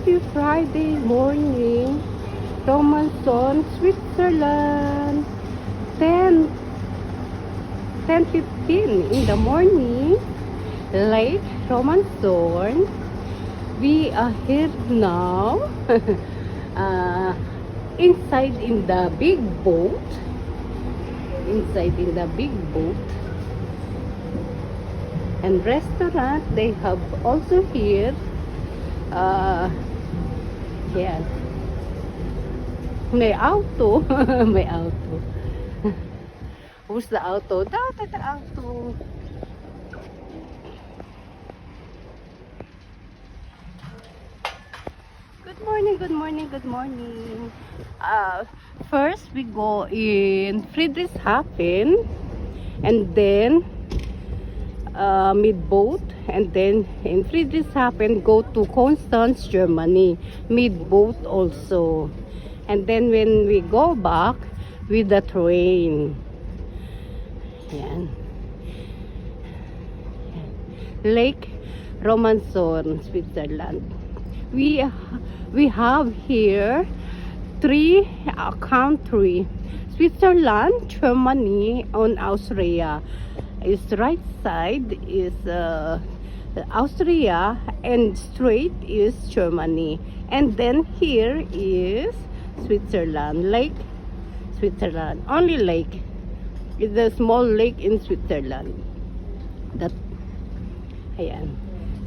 Happy Friday morning, Romanson, Switzerland. 10:15 in the morning, Lake Romanson. We are here now, inside in the big boat. Inside in the big boat. And restaurant, they have also here. Yan. May auto. May auto. Who's the auto? That's the auto. Good morning, good morning, good morning. First, we go in Friedrichshafen. And then mid-boat, and then in Friedrichshafen go to Constance, Germany, mid-boat also. And then when we go back with the train. Yan. Lake Romanson, Switzerland. We have here three countries: Switzerland, Germany, and Austria. Is right side is Austria, and straight is Germany, and then here is Switzerland, Lake Switzerland. Only lake. It's a small lake in Switzerland. That, ayan,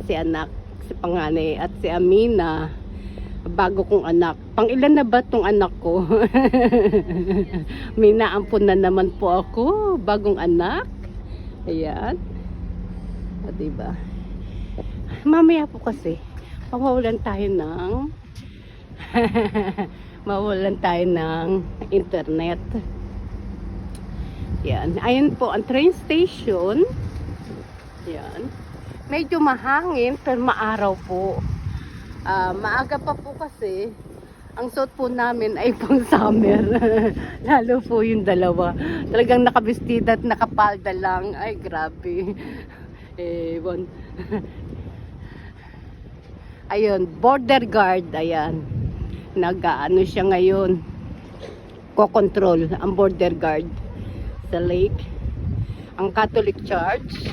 si anak, si panganay at si Amina, bago kong anak. Pang-ilan na ba tong anak ko? May naampun na naman po ako, bagong anak. Ayan. O, diba? Mamaya po kasi, mawawalan tayo ng mawawalan tayo ng internet. Ayan. Ayan po ang train station. Ayan. Medyo mahangin, pero maaraw po. Maaga pa po kasi. Ang suot po namin ay pang summer. Lalo po yung dalawa. Talagang nakabistida at nakapalda lang. Ay, grabe. Ewan. Ayun, border guard. Ayan. Nag-ano siya ngayon. Ko-control ang border guard sa lake. Ang Catholic Church.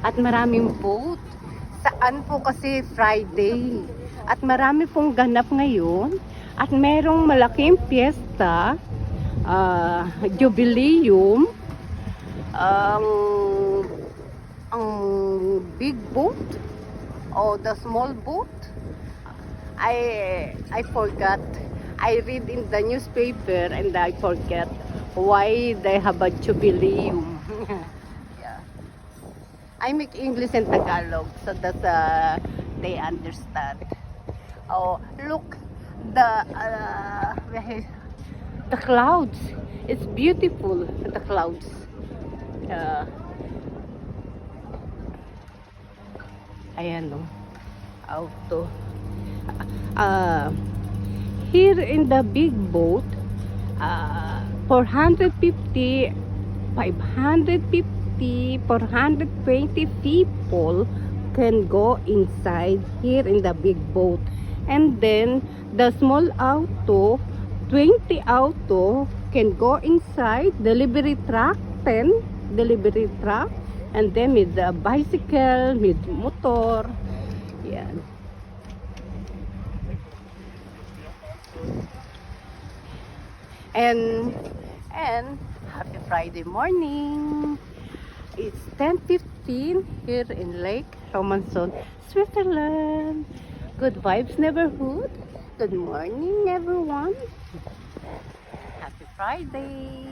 At maraming boat. Saan po kasi Friday. At marami pong ganap ngayon. At merong malaking piyesta. Jubileum. Ang big boat. O the small boat. I forgot. I read in the newspaper and I forget why they have a jubileum. I make English and Tagalog so that they understand. Oh, look, the clouds. It's beautiful, the clouds. Ayan o, auto. Here in the big boat, 450, 420 people can go inside here in the big boat. And then the small auto, 20 auto can go inside. Delivery truck, 10 delivery truck. And then with the bicycle, with motor. Yan. And happy Friday morning. It's 10:15 here in Lake Romanson, Switzerland. Good vibes neighborhood. Good morning everyone. Happy Friday.